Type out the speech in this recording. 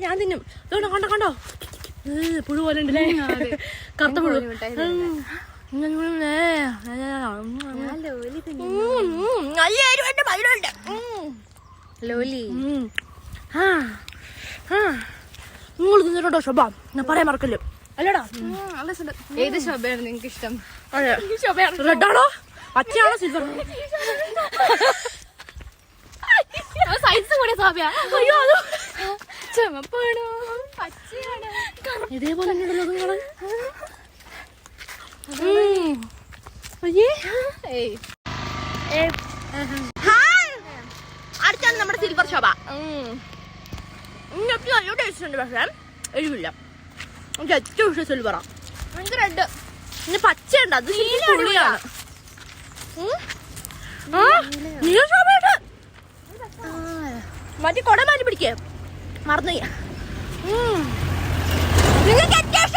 ഞാൻ തിന്നും. കണ്ടോ കണ്ടോ പുഴു പോലെ ഉണ്ടല്ലേ, കറുത്ത പുഴു. ലോലി നിങ്ങൾ തിന്നിട്ടുണ്ടോ ശോഭ? ഞാൻ പറയാൻ മറക്കല്ലോ അല്ലടാ. ഏത് ശോഭയാണ് നിങ്ങക്ക് ഇഷ്ടം? റെഡാണോ പച്ചയാണോ സിൽവർ? സൈസ് കൂടെ ശോഭയാ. അയ്യോ അത് ചുമപ്പാണോ പച്ചയാണോ? ഇതേപോലെ നിങ്ങള് അടുത്താണ് നമ്മുടെ സിൽവർ ശോഭ. നല്ല ടേസ്റ്റ് ഉണ്ട്, പക്ഷെ എരിവില്ല. എനിക്ക് ഏറ്റവും ഇഷ്ടം സിൽവറാ. എനിക്ക് റെഡ്. പിന്നെ പച്ചയുണ്ട്, അത് പുളിയാണ്. നീല ശോഭയുണ്ട്. മറ്റേ കൊട മാറ്റി പിടിക്കേ മറന്നു. നിങ്ങൾക്ക് ഏറ്റവും